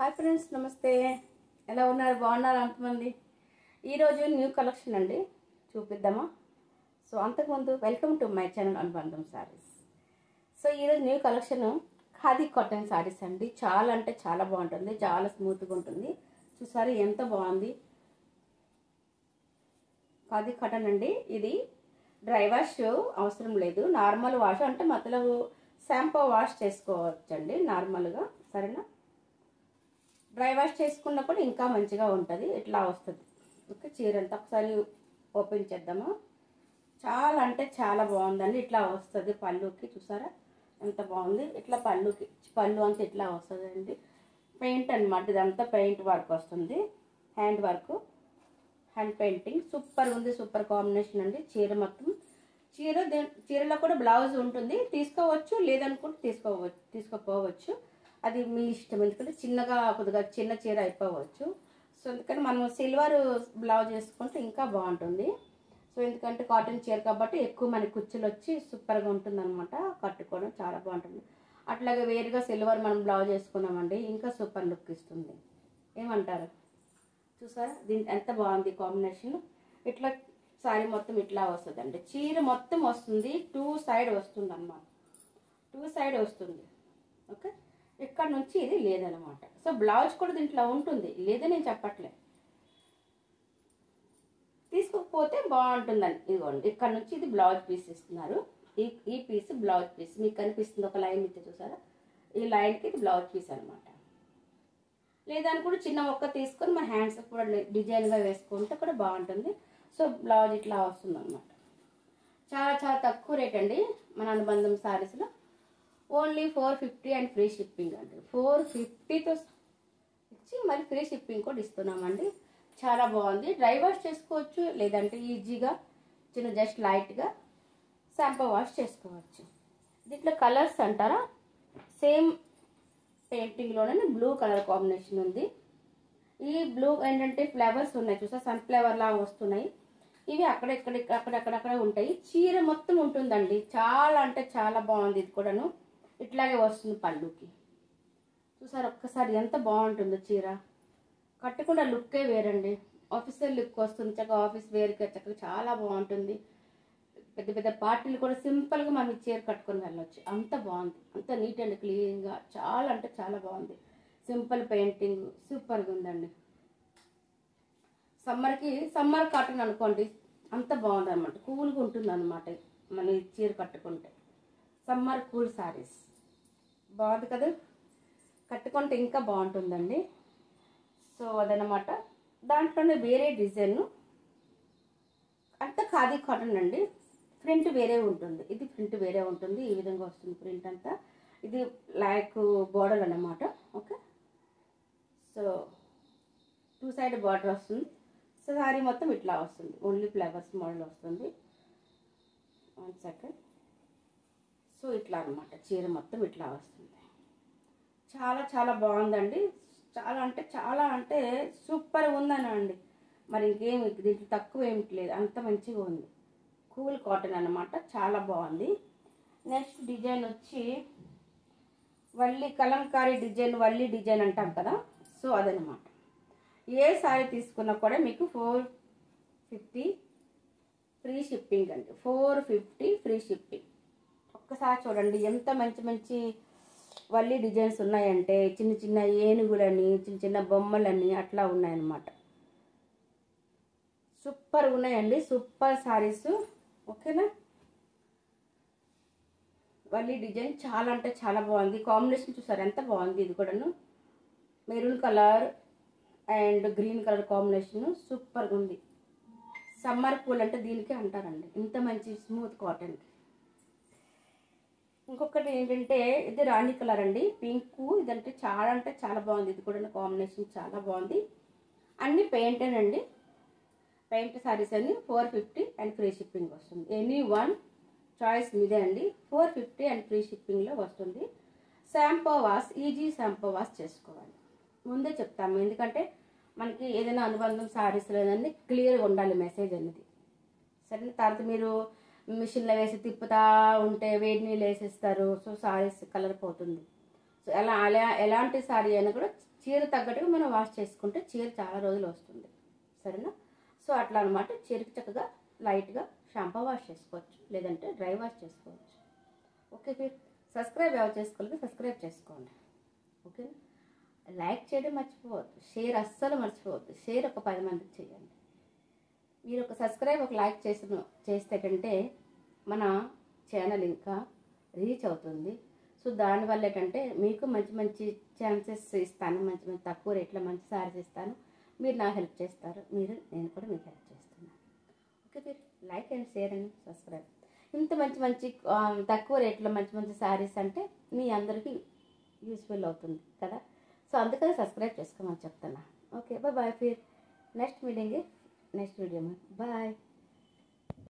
Hi friends, నమస్తే. ఎలా ఉన్నారు? బాగున్నారు అంతమంది. ఈరోజు న్యూ కలెక్షన్ అండి, చూపిద్దామా? సో అంతకుముందు వెల్కమ్ టు మై ఛానల్ అనుబంధం శారీస్. సో ఈరోజు new collection khadi cotton saris అండి. చాలా అంటే చాలా బాగుంటుంది, చాలా స్మూత్గా ఉంటుంది. చూసారు ఎంత బాగుంది. ఖాదీ కాటన్ అండి. ఇది డ్రై వాష్ అవసరం లేదు, నార్మల్ వాష్ అంటే మతలబ్ షాంపూ వాష్ చేసుకోవచ్చండి నార్మల్గా. సరేనా? డ్రై వాష్ చేసుకున్నా కూడా ఇంకా మంచిగా ఉంటుంది. ఇట్లా వస్తుంది. ఓకే, చీర అంతా ఒకసారి ఓపెన్ చేద్దామా? చాలా అంటే చాలా బాగుందండి. ఇట్లా వస్తుంది పళ్ళుకి. చూసారా ఎంత బాగుంది. ఇట్లా పళ్ళు అంతా ఇట్లా వస్తుంది అండి. పెయింట్ అనమాట, ఇదంతా పెయింట్ వర్క్ వస్తుంది. Hand work, hand painting. Super ఉంది, సూపర్ కాంబినేషన్ అండి. చీర మొత్తం చీరలో కూడా బ్లౌజ్ ఉంటుంది. తీసుకోవచ్చు, లేదనుకుంటే తీసుకోపోవచ్చు. అది మీ ఇష్టం. ఎందుకంటే కొద్దిగా చిన్న చీర అయిపోవచ్చు. సో ఎందుకంటే మనం సిల్వర్ బ్లౌజ్ వేసుకుంటే ఇంకా బాగుంటుంది. సో ఎందుకంటే కాటన్ చీర కాబట్టి ఎక్కువ మనకి కుచ్చులు వచ్చి సూపర్గా ఉంటుంది అనమాట. కట్టుకోవడం చాలా బాగుంటుంది. అట్లాగే వేరుగా సిల్వర్ మనం బ్లౌజ్ వేసుకున్నామండి, ఇంకా సూపర్ లుక్ ఇస్తుంది. ఏమంటారు? చూసారా దీని ఎంత బాగుంది కాంబినేషన్. ఇట్లా సారీ మొత్తం ఇట్లా వస్తుందండి. చీర మొత్తం వస్తుంది, టూ సైడ్ వస్తుంది అన్నమాట. టూ సైడ్ వస్తుంది. ఓకే, ఇక్కడ నుంచి ఇది లేదనమాట. సో బ్లౌజ్ కూడా దీంట్లో ఉంటుంది, లేదని నేను చెప్పట్లే. తీసుకోకపోతే బాగుంటుందని. ఇదిగోండి, ఇక్కడ నుంచి ఇది బ్లౌజ్ పీస్ ఇస్తున్నారు. ఈ పీస్ బ్లౌజ్ పీస్ మీకు కనిపిస్తుంది, ఒక లైన్ ఇస్తే చూసారా? ఈ లైన్కి ఇది బ్లౌజ్ పీస్ అనమాట. లేదని కూడా చిన్న మొక్క తీసుకొని మన హ్యాండ్స్ కూడా డిజైన్గా వేసుకుంటే కూడా బాగుంటుంది. సో బ్లౌజ్ ఇట్లా వస్తుంది అనమాట. చాలా చాలా తక్కువ రేట్ అండి మన అనుబంధం శారీస్లో. ఓన్లీ 450 అండ్ ఫ్రీ షిప్పింగ్ అండి. 450తో ఇచ్చి మళ్ళీ ఫ్రీ షిప్పింగ్ కూడా ఇస్తున్నామండి. చాలా బాగుంది. డ్రై వాష్ చేసుకోవచ్చు, లేదంటే ఈజీగా జస్ట్ లైట్గా షాంపూ వాష్ చేసుకోవచ్చు. దీంట్లో కలర్స్ అంటారా, సేమ్ పెయింటింగ్లోనే బ్లూ కలర్ కాంబినేషన్ ఉంది. ఈ బ్లూ ఏంటంటే ఫ్లవర్స్ ఉన్నాయి చూసా, సన్ఫ్లవర్ లాగా వస్తున్నాయి. ఇవి అక్కడక్కడ ఉంటాయి. చీర మొత్తం ఉంటుందండి. చాలా అంటే చాలా బాగుంది. ఇది కూడాను ఇట్లాగే వస్తుంది పళ్ళుకి. చూసారు ఒక్కసారి ఎంత బాగుంటుందో చీర. కట్టుకున్న లుక్కే వేరండి. ఆఫీసర్ లుక్ వస్తుంది, చక్కగా ఆఫీస్ వేర్కి చక్కగా చాలా బాగుంటుంది. పెద్ద పెద్ద పార్టీలు కూడా సింపుల్గా మనం ఈ చీర కట్టుకొని వెళ్ళొచ్చు. అంత బాగుంది, అంత నీట్ అండ్ క్లీన్గా. చాలా అంటే చాలా బాగుంది. సింపుల్ పెయింటింగ్ సూపర్గా ఉందండి. సమ్మర్ కాటన్ అనుకోండి, అంత బాగుంది అనమాట. కూల్గా ఉంటుంది అనమాట మన ఈ చీర కట్టుకుంటే. సమ్మర్ కూల్ శారీస్ బాగుంది కదా, కట్టుకుంటే ఇంకా బాగుంటుందండి. సో అదనమాట. దాంట్లోనే వేరే డిజైన్ అంతా ఖాదీ కాటన్ అండి. ప్రింట్ వేరే ఉంటుంది, ఇది ప్రింట్ వేరే ఉంటుంది. ఈ విధంగా వస్తుంది ప్రింట్ అంతా. ఇది లైక్ బోర్డర్ అన్నమాట. Okay, so two side border వస్తుంది. సో శారీ మొత్తం ఇట్లా వస్తుంది. ఓన్లీ ఫ్లవర్స్ మోడల్ వస్తుంది. 1 సెకండ్. సో ఇట్లా అనమాట చీర మొత్తం ఇట్లా వస్తుంది. చాలా చాలా బాగుందండి. చాలా అంటే సూపర్ ఉందనండి. మరి ఇంకేమి దీంట్లో తక్కువ ఏమిటి లేదు, అంత మంచిగా ఉంది. కూల్ కాటన్ అనమాట, చాలా బాగుంది. నెక్స్ట్ డిజైన్ వచ్చి కలంకారీ డిజైన్, వల్లి డిజైన్ అంటాం కదా. సో అదనమాట. ఏ సారీ తీసుకున్నా కూడా మీకు 450 ఫ్రీ షిప్పింగ్ అండి. 450 ఫ్రీ షిప్పింగ్. ఒక్కసారి చూడండి ఎంత మంచి మంచి వల్లి డిజైన్స్ ఉన్నాయంటే, చిన్న చిన్న ఏనుగులని, చిన్న చిన్న బొమ్మలని అట్లా ఉన్నాయన్నమాట. సూపర్ ఉన్నాయండి, సూపర్ శారీస్. ఓకేనా? వల్లి డిజైన్ చాలా అంటే చాలా బాగుంది. కాంబినేషన్ చూసారు ఎంత బాగుంది. ఇది కూడాను maroon colour and green colour combination సూపర్గా ఉంది. సమ్మర్ కూల్ అంటే దీనికి అంటారండి, ఇంత మంచి స్మూత్ కాటన్కి. ఇంకొకటి ఏంటంటే ఇది రాణి కలర్ అండి, పింక్. ఇదంటే చాలా బాగుంది. ఇది కూడా కాంబినేషన్ చాలా బాగుంది. అన్ని పెయింటేనండి, పెయింట్ శారీస్ అన్ని. 450 అండ్ ఫ్రీ షిప్పింగ్ వస్తుంది. ఎనీ వన్ చాయిస్ మీదే అండి. 450 అండ్ ఫ్రీ షిప్పింగ్లో వస్తుంది. Shampoo wash, easy shampoo wash చేసుకోవాలి. ముందే చెప్తాము, ఎందుకంటే మనకి ఏదైనా అనుబంధం శారీస్ లేదండి, క్లియర్గా ఉండాలి మెసేజ్ అనేది. సరే, తర్వాత మీరు మిషన్లో వేసి తిప్పుతా ఉంటే వేడి నీళ్ళు వేసేస్తారు. సో శారీస్ కలర్ పోతుంది. సో ఎలాంటి శారీ అయినా కూడా చీర తగ్గట్టుగా మనం వాష్ చేసుకుంటే చీర చాలా రోజులు వస్తుంది, సరేనా? సో అట్లా అనమాట. చీరకు చక్కగా లైట్గా షాంపూ వాష్ చేసుకోవచ్చు, లేదంటే డ్రై వాష్ చేసుకోవచ్చు. ఓకే ఫిర్ సబ్స్క్రైబ్ ఎవరు చేసుకోలేదు సబ్స్క్రైబ్ చేసుకోండి, ఓకేనా? లైక్ చేయడం మర్చిపోవద్దు, షేర్ అస్సలు మర్చిపోవద్దు. షేర్ ఒక 10 మందికి చేయండి. మీరు ఒక సబ్స్క్రైబ్ ఒక లైక్ చేస్తే కంటే మన ఛానల్ ఇంకా రీచ్ అవుతుంది. సో దానివల్ల ఏంటంటే మీకు మంచి మంచి ఛాన్సెస్ ఇస్తాను, మంచి మంచి తక్కువ రేట్లో మంచి సారీస్ ఇస్తాను. మీరు నాకు హెల్ప్ చేస్తారు, నేను కూడా మీకు హెల్ప్ చేస్తున్నాను. ఓకే మీరు like and share and subscribe. ఇంత మంచి మంచి తక్కువ రేట్లో మంచి మంచి సారీస్ అంటే మీ అందరికీ యూస్ఫుల్ అవుతుంది కదా. సో అందుకని సబ్స్క్రైబ్ చేసుకోమని చెప్తున్నా. ఓకే బాయ్ ఫిర్ నెక్స్ట్ మీటింగ్ నెక్స్ట్ वीडियो में बाय।